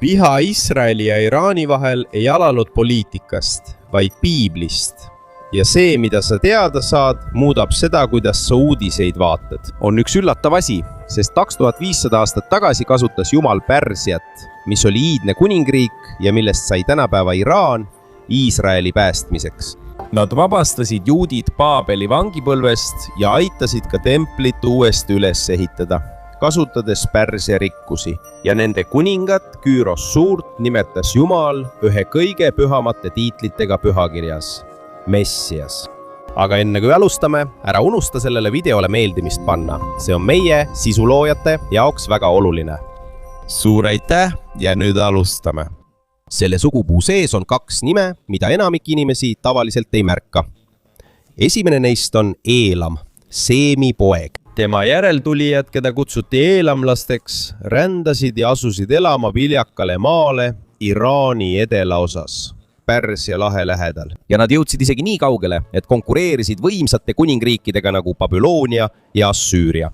Viha Iisraeli ja Iraani vahel ei alanud poliitikast, vaid piiblist. Ja see, mida sa teada saad, muudab seda, kuidas sa uudiseid vaatad. On üks üllatav asi, sest 2500 aastat tagasi kasutas Jumal Pärsiat, mis oli iidne kuningriik ja millest sai tänapäeva Iraan Iisraeli päästmiseks. Nad vabastasid juudid Paabeli vangipõlvest ja aitasid ka templit uuesti üles ehitada, kasutades Pärsia rikkusi. Ja nende kuningat Küüros Suurt nimetas Jumal ühe kõige pühamate tiitlitega pühakirjas. Messias. Aga enne kui alustame, ära unusta sellele videole meeldimist panna. See on meie sisuloojate jaoks väga oluline. Suur aitäh ja nüüd alustame. Selle sugupuu sees on 2 nime, mida enamik inimesi tavaliselt ei märka. Esimene neist on Eelam, Seemi poeg. Tema järeltulijad, keda kutsuti eelamlasteks, rändasid ja asusid elama viljakale maale Iraani edelaosas. Pärsia lahe lähedal. Ja nad jõudsid isegi nii kaugele, et konkureerisid võimsate kuningriikidega nagu Babyloonia ja Assüüria.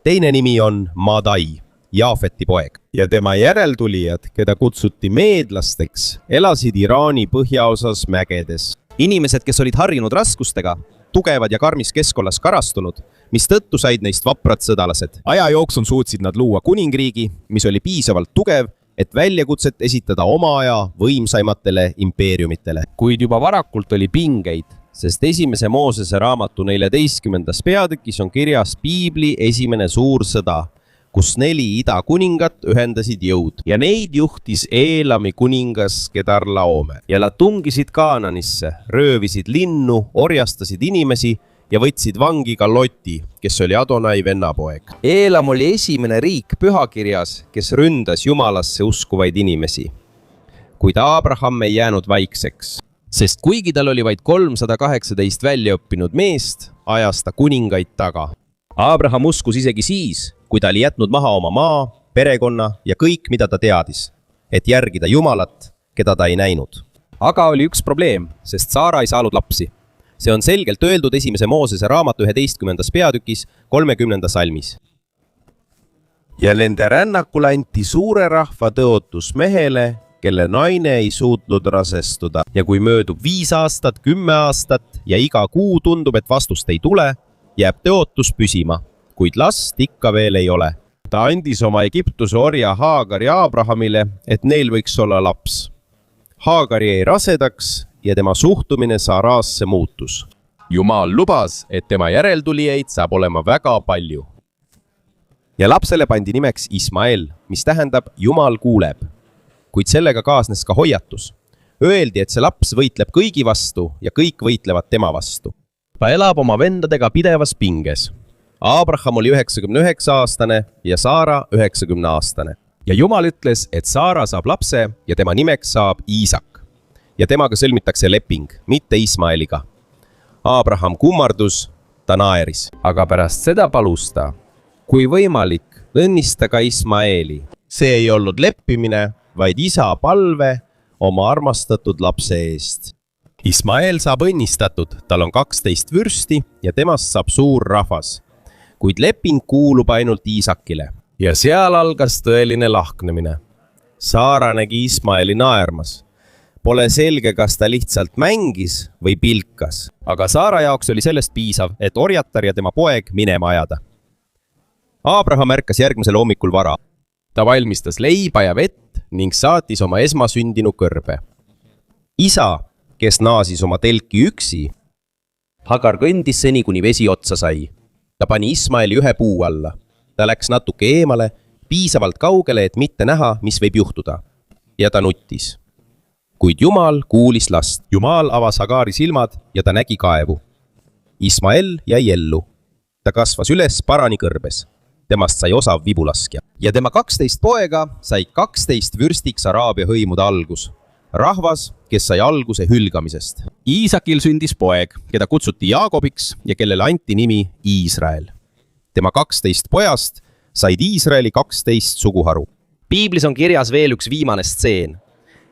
Teine nimi on Madai, Jaafeti poeg. Ja tema järeltulijad, keda kutsuti meedlasteks, elasid Iraani põhjaosas mägedes. Inimesed, kes olid harjunud raskustega, tugevad ja karmis keskkonnas karastunud, mis tõttu said neist vaprad sõdalased. Aja jooksul suutsid nad luua kuningriigi, mis oli piisavalt tugev, et väljakutset esitada oma aja võimsaimatele impeeriumitele. Kuid juba varakult oli pingeid, sest esimese Moosese raamatu 14. peatükis on kirjas piibli esimene suur sõda, kus 4 ida kuningat ühendasid jõud. Ja neid juhtis Eelami kuningas Kedarlaome. Ja nad tungisid Kaananisse, röövisid linnu, orjastasid inimesi ja võtsid vangi ka Loti, kes oli Adonai vennapoeg. Eelam oli esimene riik pühakirjas, kes ründas Jumalasse uskuvaid inimesi. Kuid Abraham ei jäänud vaikseks, sest kuigi tal oli vaid 318 väljaõppinud meest, ajas ta kuningaid taga. Abraham uskus isegi siis, kui ta oli jätnud maha oma maa, perekonna ja kõik, mida ta teadis, et järgida Jumalat, keda ta ei näinud. Aga oli üks probleem, sest Saara ei saanud lapsi. See on selgelt öeldud esimese Moosese raamatu 11. peatükis 30. salmis. Ja nende rännakul anti suure rahva tõotus mehele, kelle naine ei suutnud rasestuda. Ja kui möödub 5 aastat, 10 aastat ja iga kuu tundub, et vastust ei tule, jääb tõotus püsima, kuid last ikka veel ei ole. Ta andis oma Egiptuse orja Haagari Abrahamile, et neil võiks olla laps. Haagari jäi rasedaks ja tema suhtumine Saaraasse muutus. Jumal lubas, et tema järeltulijaid saab olema väga palju. Ja lapsele pandi nimeks Ismael, mis tähendab Jumal kuuleb. Kuid sellega kaasnes ka hoiatus. Öeldi, et see laps võitleb kõigi vastu ja kõik võitlevad tema vastu. Ta elab oma vendadega pidevas pinges. Abraham oli 99-aastane ja Saara 90-aastane. Ja Jumal ütles, et Saara saab lapse ja tema nimeks saab Iisak. Ja temaga sõlmitakse leping, mitte Ismaeliga. Abraham kummardus, ta naeris. Aga pärast seda palus ta, kui võimalik, õnnista ka Ismaeli. See ei olnud leppimine, vaid isa palve oma armastatud lapse eest. Ismael saab õnnistatud, tal on 12 vürsti ja temast saab suur rahvas. Kuid leping kuulub ainult Iisakile. Ja seal algas tõeline lahknemine. Saara nägi Ismaeli naermas. Pole selge, kas ta lihtsalt mängis või pilkas. Aga Saara jaoks oli sellest piisav, et orjatar ja tema poeg minema ajada. Abraham ärkas järgmisel hommikul vara. Ta valmistas leiba ja vett ning saatis oma esmasündinu kõrbe. Isa, kes naasis oma telki üksi, Hagar kõndis seni, kuni vesi otsa sai. Ta pani Ismaeli ühe puu alla. Ta läks natuke eemale, piisavalt kaugele, et mitte näha, mis võib juhtuda. Ja ta nuttis. Kuid Jumal kuulis last. Jumal avas Hagari silmad ja ta nägi kaevu. Ismael jäi ellu. Ta kasvas üles Parani kõrbes. Temast sai osav vibulaskja. Ja tema 12 poega sai 12 vürstiks Araabia hõimude algus. Rahvas, kes sai alguse hülgamisest. Iisakil sündis poeg, keda kutsuti Jaakobiks ja kellele anti nimi Iisrael. Tema 12 pojast said Iisraeli 12 suguharu. Piiblis on kirjas veel üks viimane stseen.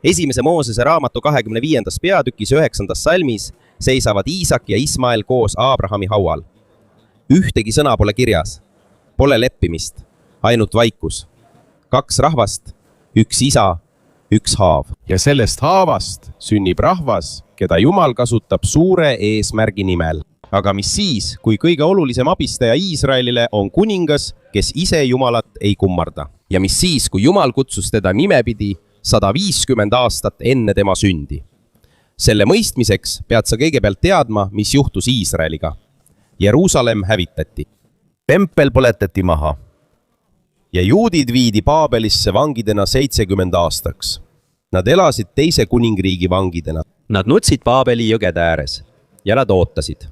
Esimese Moosese raamatu 25. peatükis 9. salmis seisavad Iisak ja Ismael koos Abrahami haual. Ühtegi sõna pole kirjas. Pole leppimist. Ainult vaikus. 2 rahvast, üks isa, üks haav. ja sellest haavast sünnib rahvas, keda Jumal kasutab suure eesmärgi nimel. aga mis siis, kui kõige olulisem abistaja Iisraelile on kuningas, kes ise Jumalat ei kummarda? ja mis siis, kui Jumal kutsus teda nimepidi 150 aastat enne tema sündi? Selle mõistmiseks pead sa kõigepealt teadma, mis juhtus Iisraeliga. Jeruusalemm hävitati. Tempel põletati maha. Ja juudid viidi Paabelisse vangidena 70 aastaks. Nad elasid teise kuningriigi vangidena. Nad nutsid Paabeli jõgede ääres ja nad ootasid.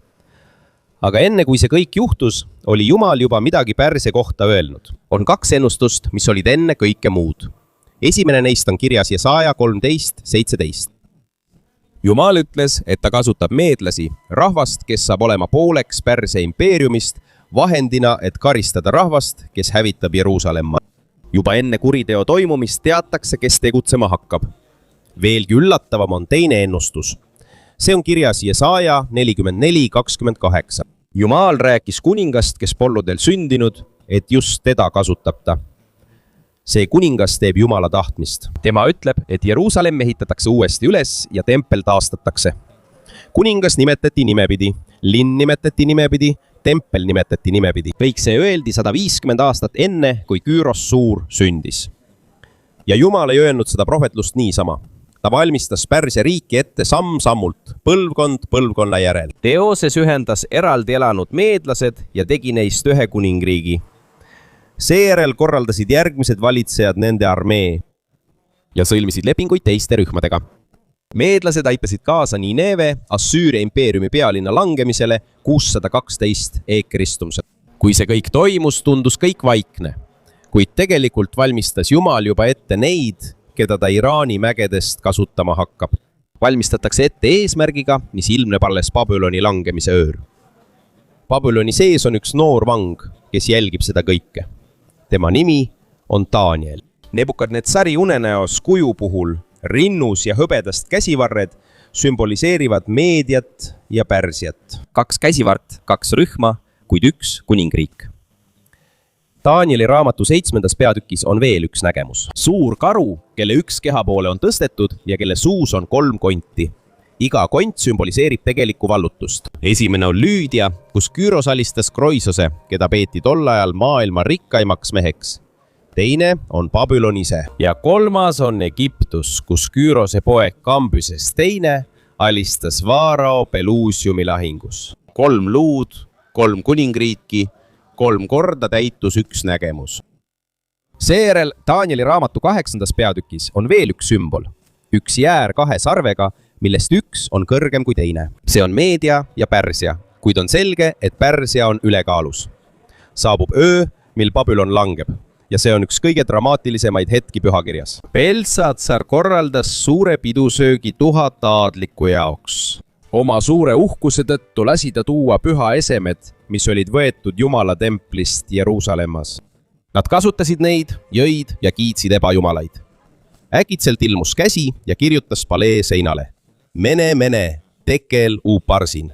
Aga enne kui see kõik juhtus, oli Jumal juba midagi Pärsia kohta öelnud. On 2 ennustust, mis olid enne kõike muud. Esimene neist on kirjas Jesaja 13:17. Jumal ütles, et ta kasutab meedlasi, rahvast, kes saab olema pooleks Pärsia impeeriumist, vahendina, et karistada rahvast, kes hävitab Jeruusalemma. Juba enne kuriteo toimumist teatakse, kes tegutsema hakkab. Veelgi üllatavam on teine ennustus. See on kirjas Jesaja 44:28. Jumal rääkis kuningast, kes polnud veel sündinud, et just teda kasutab ta. See kuningas teeb Jumala tahtmist. Tema ütleb, et Jeruusalemm ehitatakse uuesti üles ja tempel taastatakse. Kuningas nimetati nimepidi, linn nimetati nimepidi, tempel nimetati nimepidi. Kõik see öeldi 150 aastat enne, kui Küüros suur sündis. Ja Jumal ei öelnud seda prohvetlust niisama. Ta valmistas Pärsia riiki ette samm-sammult, põlvkond põlvkonna järel. Teoses ühendas eraldi elanud meedlased ja tegi neist ühe kuningriigi. Seejärel korraldasid järgmised valitsejad nende armee ja sõlmisid lepinguid teiste rühmadega. Meedlased aitasid kaasa Nineve, Assüüria impeeriumi pealinna langemisele 612 e.Kr. Kui see kõik toimus, tundus kõik vaikne, kuid tegelikult valmistas Jumal juba ette neid, keda ta Iraani mägedest kasutama hakkab. Valmistatakse ette eesmärgiga, mis ilmneb alles Babyloni langemise öör. Babyloni sees on üks noor vang, kes jälgib seda kõike. Tema nimi on Daniel. Nebukadnetsari unenäos kuju puhul rinnus ja hõbedast käsivarred sümboliseerivad Meediat ja Pärsiat. 2 käsivart, 2 rühma, kuid 1 kuningriik. Danieli raamatu 7. peatükis on veel üks nägemus. Suur karu, kelle üks kehapoole on tõstetud ja kelle suus on 3 konti. Iga kont sümboliseerib tegelikku vallutust. Esimene on Lüüdia, kus Küüros alistas Kroisose, keda peeti tol ajal maailma rikkaimaks meheks. Teine on Babylon ise. Ja 3. on Egiptus, kus Küürose poeg Kambyses teine alistas Vaarao Pelusiumi lahingus. 3 luud, 3 kuningriiki, 3 korda täitus üks nägemus. Seejärel Danieli raamatu 8. peatükis on veel üks sümbol. Üks jäär 2 sarvega, millest üks on kõrgem kui teine. See on Meedia ja Pärsia, kuid on selge, et Pärsia on ülekaalus. Saabub öö, mil Babylon langeb. Ja see on üks kõige dramaatilisemaid hetki pühakirjas. Beltsatsar korraldas suure pidusöögi 1000 aadliku jaoks. Oma suure uhkuse tõttu lasi ta tuua püha esemed, mis olid võetud Jumala templist Jeruusalemmas. Nad kasutasid neid, jõid ja kiitsid ebajumalaid. Äkitselt ilmus käsi ja kirjutas palee seinale. Mene, mene, tekel uparsin.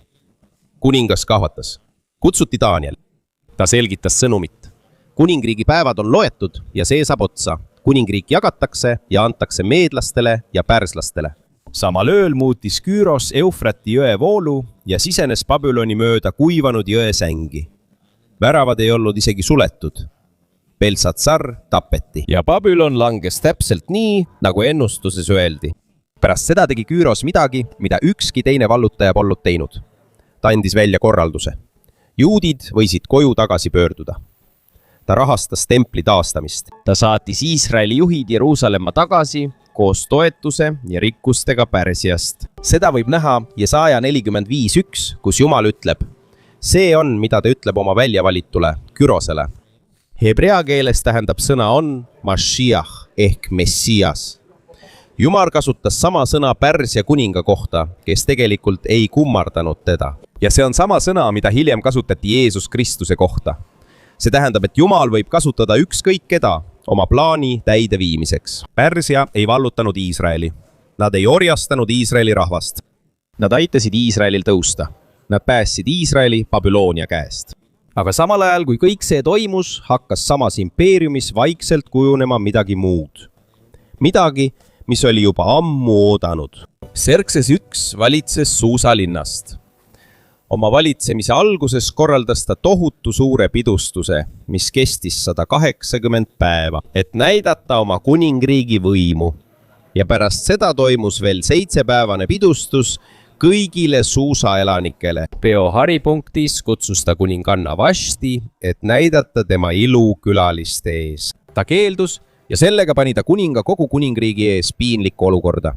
Kuningas kahvatas. Kutsuti Daniel. Ta selgitas sõnumit. Kuningriigi päevad on loetud ja see saab otsa. Kuningriik jagatakse ja antakse meedlastele ja pärslastele. Samal ööl muutis Küüros Eufrati jõe voolu ja sisenes Babyloni mööda kuivanud jõe sängi. Väravad ei olnud isegi suletud. Beltsatsar tapeti. Ja Babylon langes täpselt nii, nagu ennustuses öeldi. Pärast seda tegi Küüros midagi, mida ükski teine vallutaja polnud teinud. Ta andis välja korralduse. Juudid võisid koju tagasi pöörduda. Ta rahastas templi taastamist. Ta saatis Iisraeli juhid Jeruusalemma tagasi koos toetuse ja rikkustega Pärsiast. Seda võib näha Jesaja 45:1, kus Jumal ütleb, see on, mida ta ütleb oma väljavalitule, Kürosele. Hebrea keeles tähendab sõna on Mashiach ehk Messias. Jumal kasutas sama sõna Pärsia kuninga kohta, kes tegelikult ei kummardanud teda. Ja see on sama sõna, mida hiljem kasutati Jeesus Kristuse kohta. See tähendab, et Jumal võib kasutada ükskõik keda oma plaani täideviimiseks. Pärsia ei vallutanud Iisraeli. Nad ei orjastanud Iisraeli rahvast. Nad aitasid Iisraelil tõusta. Nad päästsid Iisraeli Babyloonia käest. Aga samal ajal, kui kõik see toimus, hakkas samas impeeriumis vaikselt kujunema midagi muud. midagi, mis oli juba ammu oodanud. Xerxes I valitses Suusalinnast. Oma valitsemise alguses korraldas ta tohutu suure pidustuse, mis kestis 180 päeva, et näidata oma kuningriigi võimu. Ja pärast seda toimus veel 7-päevane pidustus kõigile Suusa elanikele. Peo haripunktis kutsus ta kuninganna Vashti, et näidata tema ilu külaliste ees. ta keeldus ja sellega pani ta kuninga kogu kuningriigi ees piinlikku olukorda.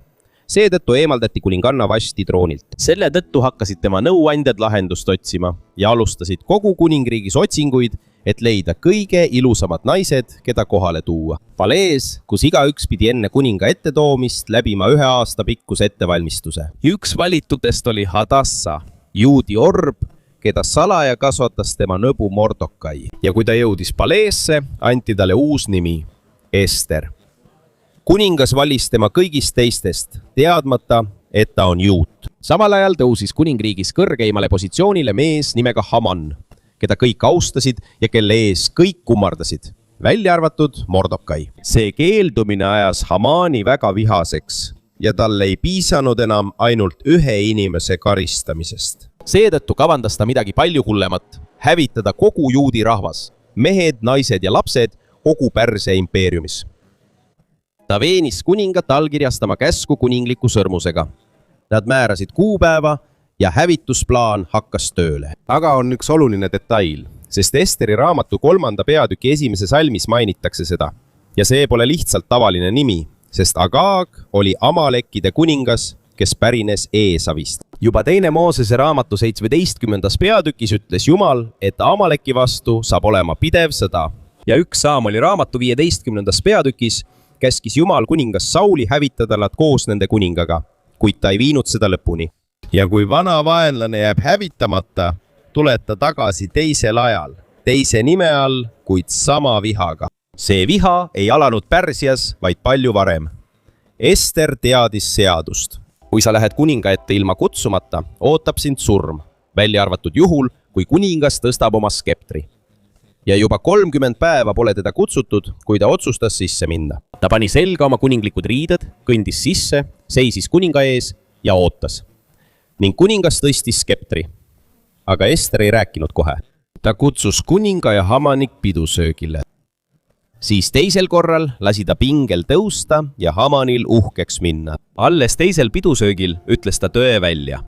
Seetõttu eemaldati kuninganna Vashti troonilt. Selle tõttu hakkasid tema nõuandjad lahendust otsima ja alustasid kogu kuningriigis otsinguid, et leida kõige ilusamad naised, keda kohale tuua. Palees, kus igaüks pidi enne kuninga ettetoomist läbima 1 aasta pikkuse ettevalmistuse. Üks valitutest oli Hadassa, juudi orb, keda salaja kasvatas tema nõbu Mordokai. Ja kui ta jõudis Paleesse, anti talle uus nimi, Ester. Kuningas valis tema kõigist teistest, teadmata, et ta on juut. Samal ajal tõusis kuningriigis kõrgeimale positsioonile mees nimega Haman, keda kõik austasid ja kelle ees kõik kummardasid, välja arvatud Mordokai. See keeldumine ajas Hamani väga vihaseks ja talle ei piisanud enam ainult 1 inimese karistamisest. Seetõttu kavandas ta midagi palju hullemat, hävitada kogu juudi rahvas, mehed, naised ja lapsed kogu Pärsia impeeriumis. Ta veenis kuningat allkirjastama käsku kuningliku sõrmusega. Nad määrasid kuupäeva ja hävitusplaan hakkas tööle. Aga on üks oluline detail, sest Esteri raamatu 3. peatüki 1. salmis mainitakse seda. Ja see pole lihtsalt tavaline nimi, sest Agag oli Amalekide kuningas, kes pärines Eesavist. Juba 2. Moosese raamatu 17. peatükis ütles Jumal, et Amaleki vastu saab olema pidev sõda. Ja 1 Saamoli raamatu 15. peatükis käskis Jumal kuningas Sauli hävitada nad koos nende kuningaga, kuid ta ei viinud seda lõpuni. Ja kui vana vaenlane jääb hävitamata, tuleb ta tagasi teisel ajal, teise nime all, kuid sama vihaga. See viha ei alanud Pärsias, vaid palju varem. Ester teadis seadust. Kui sa lähed kuninga ette ilma kutsumata, ootab sind surm, välja arvatud juhul, kui kuningas tõstab oma skeptri. Ja juba 30 päeva pole teda kutsutud, kui ta otsustas sisse minna. Ta pani selga oma kuninglikud riided, kõndis sisse, seisis kuninga ees ja ootas. Ning kuningas tõstis skeptri. Aga Ester ei rääkinud kohe. Ta kutsus kuninga ja Hamanik pidusöögile. Siis teisel korral lasi ta pingel tõusta ja Hamanil uhkeks minna. Alles teisel pidusöögil ütles ta tõe välja.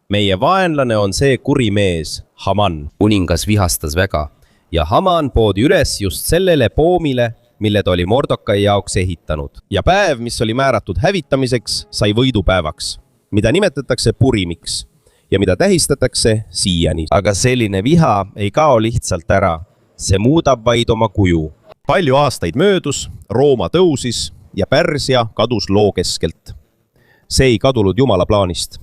Meie vaenlane on see kuri mees, Haman. Kuningas vihastas väga. Ja Haman poodi üles just sellele poomile, mille ta oli Mordokai jaoks ehitanud. Ja päev, mis oli määratud hävitamiseks, sai võidupäevaks, mida nimetatakse Purimiks ja mida tähistatakse siiani. Aga selline viha ei kao lihtsalt ära. See muudab vaid oma kuju. Palju aastaid möödus, Rooma tõusis ja Pärsia kadus loo keskelt. See ei kadunud Jumala plaanist.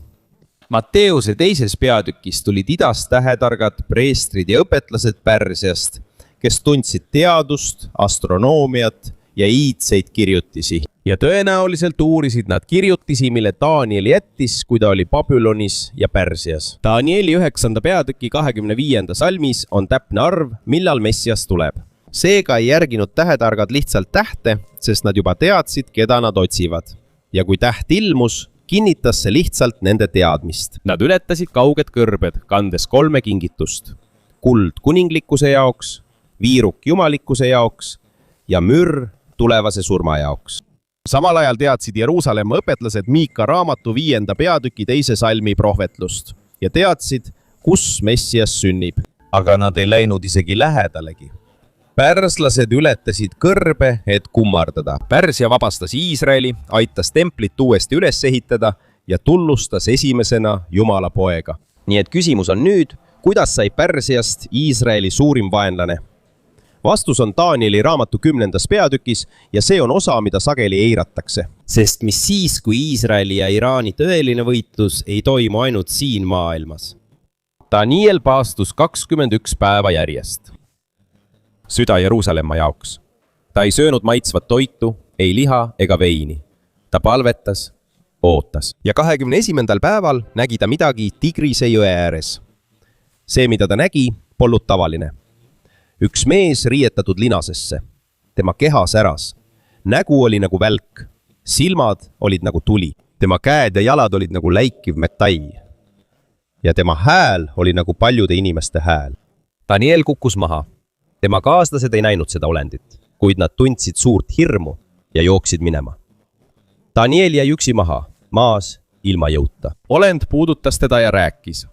Matteuse 2. peatükis tulid idast tähetargad preestrid ja õpetlased Pärsiast, kes tundsid teadust, astronoomiat ja iidseid kirjutisi. Ja tõenäoliselt uurisid nad kirjutisi, mille Daniel jättis, kui ta oli Babylonis ja Pärsias. Danieli 9. peatüki 25. salmis on täpne arv, millal Messias tuleb. Seega ei järginud tähetargad lihtsalt tähte, sest nad juba teadsid, keda nad otsivad. Ja kui täht ilmus, kinnitas see lihtsalt nende teadmist. Nad ületasid kauged kõrbed, kandes 3 kingitust. Kuld kuninglikkuse jaoks, viiruk jumalikkuse jaoks ja mürr tulevase surma jaoks. Samal ajal teadsid Jeruusalemma õpetlased Miika raamatu 5. peatüki 2. salmi prohvetlust ja teadsid, kus Messias sünnib. Aga nad ei läinud isegi lähedalegi. Pärslased ületasid kõrbe, et kummardada. Pärsia vabastas Iisraeli, aitas templit uuesti üles ehitada ja tunnustas esimesena Jumala poega. Nii et küsimus on nüüd, kuidas sai Pärsiast Iisraeli suurim vaenlane? Vastus on Danieli raamatu 10. peatükis ja see on osa, mida sageli eiratakse. Sest mis siis, kui Iisraeli ja Iraani tõeline võitlus ei toimu ainult siin maailmas? Daniel paastus 21 päeva järjest. Süda Jeruusalemma jaoks. Ta ei söönud maitsvat toitu, ei liha ega veini. Ta palvetas, ootas. Ja 21. päeval nägi ta midagi Tigrise jõe ääres. See, mida ta nägi, polnud tavaline. Üks mees riietatud linasesse. Tema keha säras. Nägu oli nagu välk. silmad olid nagu tuli, tema käed ja jalad olid nagu läikiv metall. Ja tema hääl oli nagu paljude inimeste hääl. Daniel kukkus maha. Tema kaaslased ei näinud seda olendit, kuid nad tundsid suurt hirmu ja jooksid minema. Daniel jäi üksi maha, maas ilma jõuta. Olend puudutas teda ja rääkis.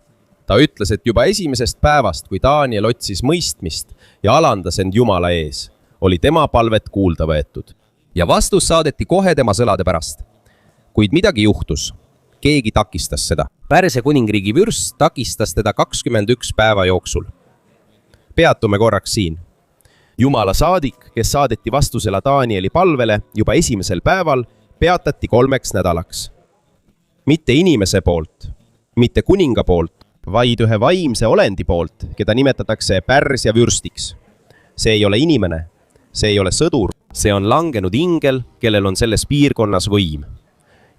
Ta ütles, et juba esimesest päevast, kui Daniel otsis mõistmist ja alandas end Jumala ees, oli tema palvet kuulda võetud. Ja vastus saadeti kohe tema sõlade pärast. Kuid midagi juhtus. Keegi takistas seda. Pärsia kuningriigi vürst takistas teda 21 päeva jooksul. Peatume korraks siin. Jumala saadik, kes saadeti vastusela Danieli palvele juba esimesel päeval, peatati 3 nädalaks. Mitte inimese poolt, mitte kuninga poolt, vaid ühe vaimse olendi poolt, keda nimetatakse Pärsia vürstiks. See ei ole inimene, see ei ole sõdur, see on langenud ingel, kellel on selles piirkonnas võim.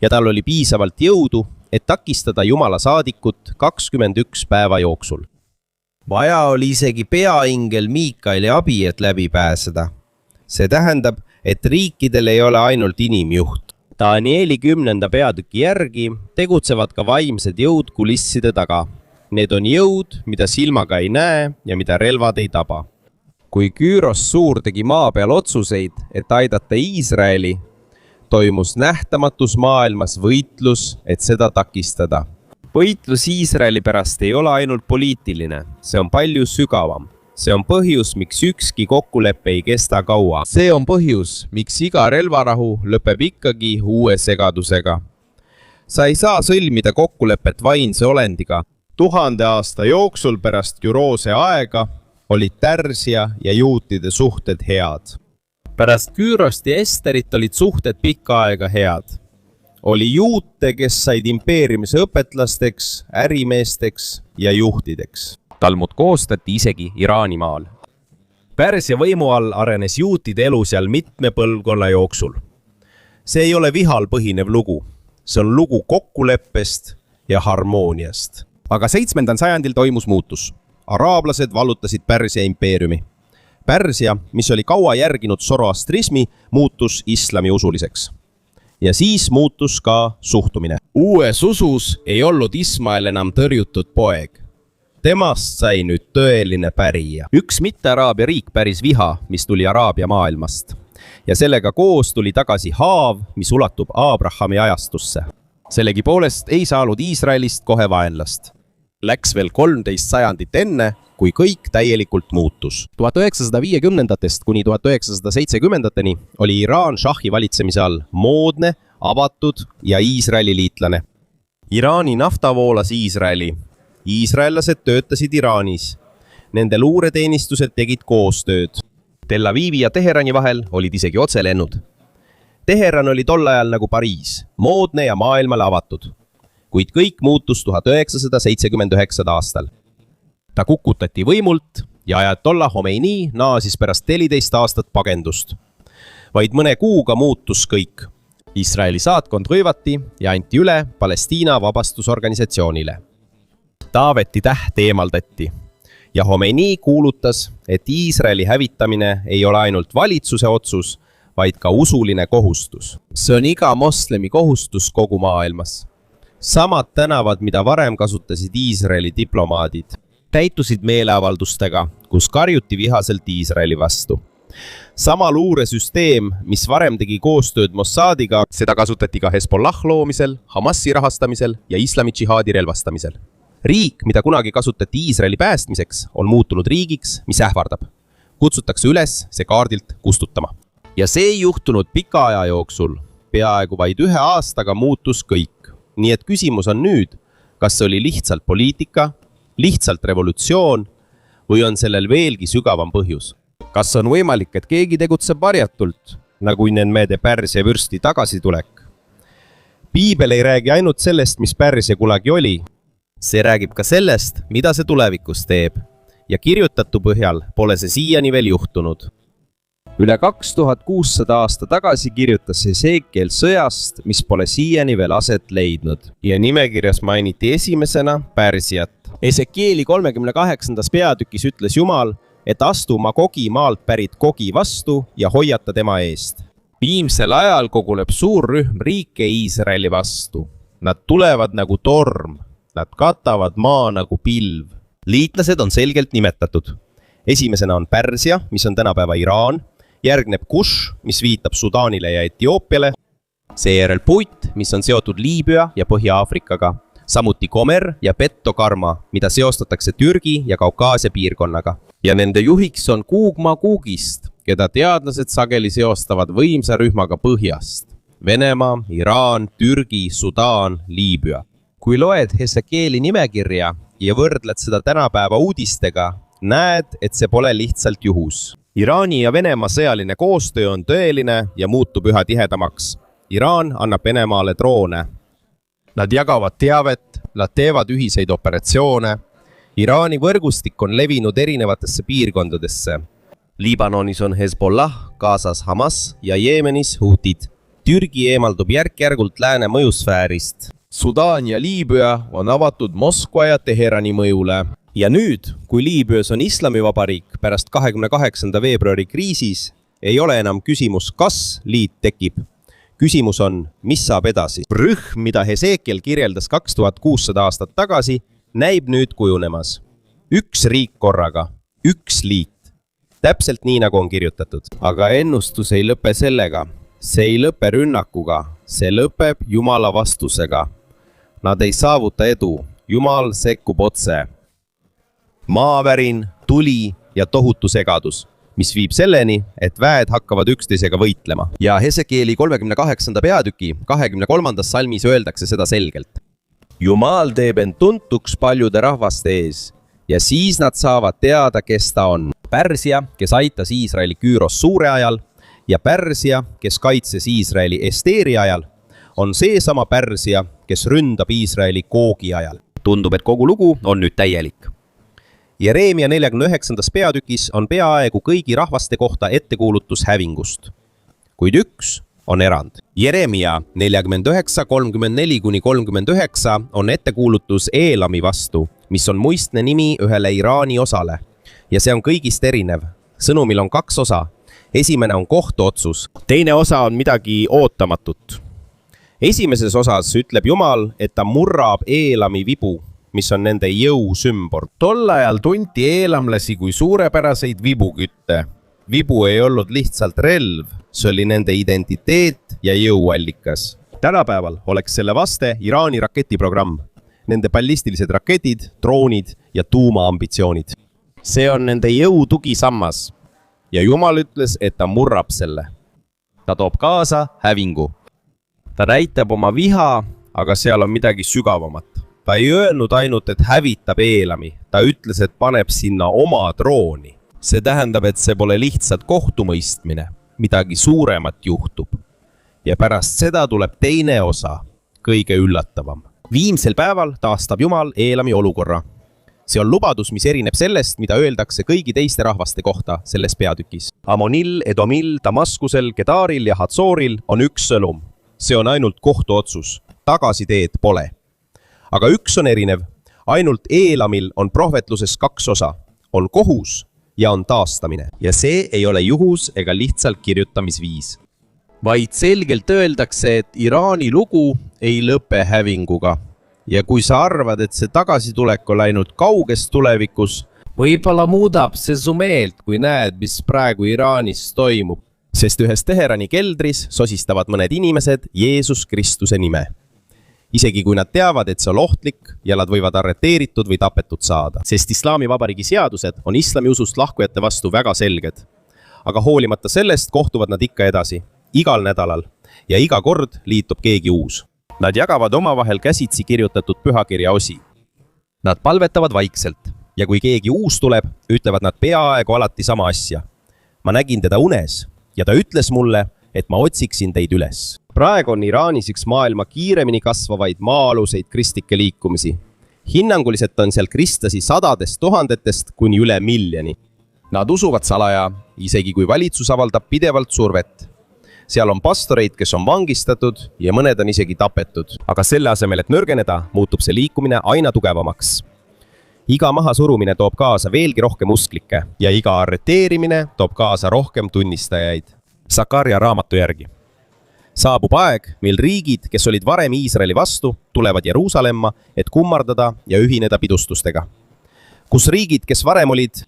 Ja tal oli piisavalt jõudu, et takistada Jumala saadikut 21 päeva jooksul. Vaja oli isegi peaingel Miikaeli abi, et läbi pääseda. See tähendab, et riikidel ei ole ainult inimjuht. Danieli 10. peatüki järgi tegutsevad ka vaimsed jõud kulisside taga. Need on jõud, mida silmaga ei näe ja mida relvad ei taba. Kui Küüros Suur tegi maa peal otsuseid, et aidata Iisraeli, toimus nähtamatus maailmas võitlus, et seda takistada. Võitlus Iisraeli pärast ei ole ainult poliitiline, see on palju sügavam. See on põhjus, miks ükski kokkulepe ei kesta kaua. See on põhjus, miks iga relvarahu lõpeb ikkagi uue segadusega. Sa ei saa sõlmida kokkulepet vainse olendiga. 1000 aasta jooksul pärast Küroose aega olid Pärsia ja juutide suhted head. Pärast Küürost ja Esterit olid suhted pikka aega head. Oli juute, kes said impeeriumise õpetlasteks, ärimeesteks ja juhtideks. Talmud koostati isegi Iraani maal. Pärsia võimu all arenes juutide elu seal mitme põlvkonna jooksul. See ei ole vihal põhinev lugu. See on lugu kokkuleppest ja harmooniast. Aga 7. sajandil toimus muutus. Araablased vallutasid Pärsia impeeriumi. Pärsia, mis oli kaua järginud zoroastrismi, muutus islami usuliseks. Ja siis muutus ka suhtumine. Uues usus ei olnud Ismael enam tõrjutud poeg. Temast sai nüüd tõeline pärija. Üks mitte-araabia riik päris viha, mis tuli Araabia maailmast. Ja sellega koos tuli tagasi haav, mis ulatub Abrahami ajastusse. Sellegi poolest ei saanud Iisraelist kohe vaenlast. Läks veel 13 sajandit enne, kui kõik täielikult muutus. 1950-ndatest kuni 1970-ndateni oli Iraan šahi valitsemise all moodne, avatud ja Iisraeli liitlane. Iraani nafta voolas Iisraeli. Iisraellased töötasid Iraanis. Nende luureteenistused tegid koostööd. Tel Avivi ja Teherani vahel olid isegi otselennud. Teheran oli tol ajal nagu Pariis, moodne ja maailmale avatud. Kuid kõik muutus 1979 aastal. Ta kukutati võimult ja ajatollah Khomeini naasis pärast 14 aastat pagendust. Vaid mõne kuuga muutus kõik. Iisraeli saatkond röövati ja anti üle Palestiina vabastusorganisatsioonile. Taaveti täht eemaldati ja Khomeini kuulutas, et Iisraeli hävitamine ei ole ainult valitsuse otsus, vaid ka usuline kohustus. See on iga moslemi kohustus kogu maailmas. Samad tänavad, mida varem kasutasid Iisraeli diplomaadid, täitusid meeleavaldustega, kus karjuti vihaselt Iisraeli vastu. Sama luuresüsteem, mis varem tegi koostööd Mossadiga, seda kasutati ka Hezbollah loomisel, Hamasi rahastamisel ja islami džihaadi relvastamisel. Riik, mida kunagi kasutati Iisraeli päästmiseks, on muutunud riigiks, mis ähvardab. Kutsutakse üles see kaardilt kustutama. Ja see ei juhtunud pika aja jooksul. Peaaegu vaid 1 aastaga muutus kõik. Nii et küsimus on nüüd, kas see oli lihtsalt poliitika, lihtsalt revolutsioon või on sellel veelgi sügavam põhjus? Kas on võimalik, et keegi tegutseb varjatult, nagu Nineveh Pärsia vürsti tagasitulek? Piibel ei räägi ainult sellest, mis Pärsia kunagi oli. See räägib ka sellest, mida see tulevikus teeb. Ja kirjutatu põhjal pole see siiani veel juhtunud. Üle 2600 aasta tagasi kirjutas Ezekiel sõjast, mis pole siiani veel aset leidnud. Ja nimekirjas mainiti esimesena Pärsiat. Ezekieli 38. peatükis ütles Jumal, et astu Magogi maalt pärit Gogi vastu ja hoiata tema eest. viimsel ajal koguleb suur rühm riike Iisraeli vastu. Nad tulevad nagu torm, nad katavad maa nagu pilv. liitlased on selgelt nimetatud. Esimesena on Pärsia, mis on tänapäeva Iraan, järgneb Kush, mis viitab Sudaanile ja Etioopiale, seejärel Put, mis on seotud Liibüa ja Põhja-Aafrikaga, samuti Gomer ja Pettokarma, mida seostatakse Türgi ja Kaukaasia piirkonnaga. Ja nende juhiks on Kuug Magugist, keda teadlased sageli seostavad võimsa rühmaga põhjast. Venemaa, Iraan, Türgi, Sudaan, Liibüa. Kui loed Hesekieli nimekirja ja võrdled seda tänapäeva uudistega, näed, et see pole lihtsalt juhus. Iraani ja Venemaa sõjaline koostöö on tõeline ja muutub üha tihedamaks. Iraan annab Venemaale droone. Nad jagavad teavet, nad teevad ühiseid operatsioone. Iraani võrgustik on levinud erinevatesse piirkondadesse. Liibanonis on Hezbollah, Gazas Hamas ja Jeemenis Hutid. Türgi eemaldub järk-järgult lääne mõjusfäärist. Sudaan ja Liibüa on avatud Moskva ja Teherani mõjule. Ja nüüd, kui Liibüas on Islamivabariik pärast 28. veebruari kriisis, ei ole enam küsimus, kas liit tekib. Küsimus on, mis saab edasi. Rühm, mida Hesekiel kirjeldas 2600 aastat tagasi, näib nüüd kujunemas. Üks riik korraga, üks liit. Täpselt nii, nagu on kirjutatud. Aga ennustus ei lõpe sellega. See ei lõpe rünnakuga, see lõpeb Jumala vastusega. Nad ei saavuta edu, Jumal sekkub otse. Maavärin, tuli ja tohutu segadus, mis viib selleni, et väed hakkavad üksteisega võitlema. Ja Hesekieli 38. peatüki 23. salmis öeldakse seda selgelt. Jumal teeb end tuntuks paljude rahvaste ees ja siis nad saavad teada, kes ta on. Pärsia, kes aitas Iisraeli Küüros suure ajal, ja Pärsia, kes kaitses Iisraeli Esteeri ajal, on seesama Pärsia, kes ründab Iisraeli Koogi ajal. Tundub, et kogu lugu on nüüd täielik. Jereemia 49. peatükis on peaaegu kõigi rahvaste kohta ettekuulutus hävingust. Kuid üks on erand. Jereemia 49:34-39 on ettekuulutus Eelami vastu, mis on muistne nimi ühele Iraani osale. Ja see on kõigist erinev. Sõnumil on kaks osa. Esimene on kohtuotsus. Teine osa on midagi ootamatut. Esimeses osas ütleb Jumal, et ta murrab Eelami vibu, mis on nende jõu sümbol. Tol ajal tunti eelamlasi kui suurepäraseid vibukütte. Vibu ei olnud lihtsalt relv, see oli nende identiteet ja jõuallikas. Tänapäeval oleks selle vaste Iraani raketiprogramm, nende ballistilised raketid, droonid ja tuumaambitsioonid. See on nende jõu tugisammas. Ja Jumal ütles, et ta murrab selle. Ta toob kaasa hävingu. Ta näitab oma viha, aga seal on midagi sügavamat. Ta ei öelnud ainult, et hävitab Eelami. Ta ütles, et paneb sinna oma drooni. See tähendab, et see pole lihtsalt kohtumõistmine. Midagi suuremat juhtub. Ja pärast seda tuleb teine osa, kõige üllatavam. Viimsel päeval taastab Jumal Eelami olukorra. See on lubadus, mis erineb sellest, mida öeldakse kõigi teiste rahvaste kohta selles peatükis. Amonil, Edomil, Damaskusel, Kedaril ja Hatsoril on üks sõnum. See on ainult kohtuotsus. Tagasiteed pole. Aga üks on erinev. Ainult Eelamil on prohvetluses kaks osa. On kohus ja on taastamine. Ja see ei ole juhus ega lihtsalt kirjutamisviis. Vaid selgelt öeldakse, et Iraani lugu ei lõpe hävinguga. Ja kui sa arvad, et see tagasitulek on läinud kauges tulevikus, võib-olla muudab see su meelt, kui näed, mis praegu Iraanis toimub. Sest ühes Teherani keldris sosistavad mõned inimesed Jeesus Kristuse nime. Isegi kui nad teavad, et see on ohtlik ja nad võivad arreteeritud või tapetud saada. Sest Islamivabariigi seadused on islamiusust lahkujate vastu väga selged. Aga hoolimata sellest kohtuvad nad ikka edasi, igal nädalal, ja iga kord liitub keegi uus. Nad jagavad omavahel käsitsi kirjutatud pühakirja osi. Nad palvetavad vaikselt ja kui keegi uus tuleb, ütlevad nad peaaegu alati sama asja. Ma nägin teda unes ja ta ütles mulle, et ma otsiksin teid üles. Praegu on Iraanis üks maailma kiiremini kasvavaid maa-aluseid kristlikke liikumisi. Hinnanguliselt on seal kristlasi sadadest tuhandetest kuni üle miljoni. Nad usuvad salaja, isegi kui valitsus avaldab pidevalt survet. Seal on pastoreid, kes on vangistatud ja mõned on isegi tapetud. Aga selle asemel, et nõrgeneda, muutub see liikumine aina tugevamaks. Iga mahasurumine toob kaasa veelgi rohkem usklikke ja iga arreteerimine toob kaasa rohkem tunnistajaid. Sakarja raamatu järgi. Saabub aeg, mil riigid, kes olid varem Iisraeli vastu, tulevad Jeruusalemma, et kummardada ja ühineda pidustustega. Kus riigid, kes varem olid,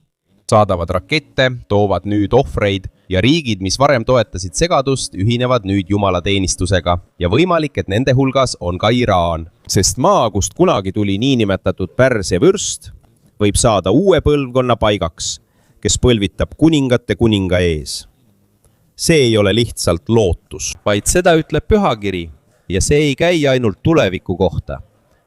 saadavad rakette, toovad nüüd ohvreid ja riigid, mis varem toetasid segadust, ühinevad nüüd jumalateenistusega ja võimalik, et nende hulgas on ka Iraan. Sest maa, kust kunagi tuli niinimetatud Pärsia vürst, võib saada uue põlvkonna paigaks, kes põlvitab kuningate kuninga ees. See ei ole lihtsalt lootus, vaid seda ütleb pühakiri ja see ei käi ainult tuleviku kohta,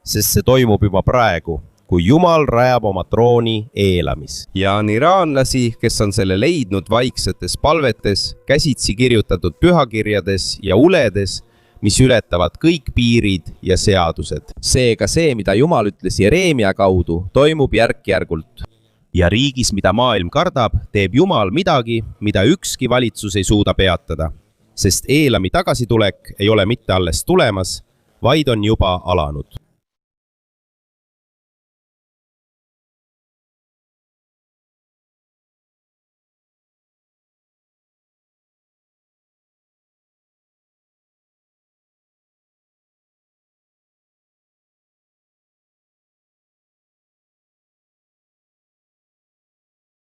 sest see toimub juba praegu, kui Jumal rajab oma trooni eelamis. Ja on iraanlasi, kes on selle leidnud vaiksetes palvetes, käsitsi kirjutatud pühakirjades ja uledes, mis ületavad kõik piirid ja seadused. Seega see, mida Jumal ütles Jereemia kaudu, toimub järk-järgult. Ja riigis, mida maailm kardab, teeb Jumal midagi, mida ükski valitsus ei suuda peatada. Sest eelami tagasitulek ei ole mitte alles tulemas, vaid on juba alanud.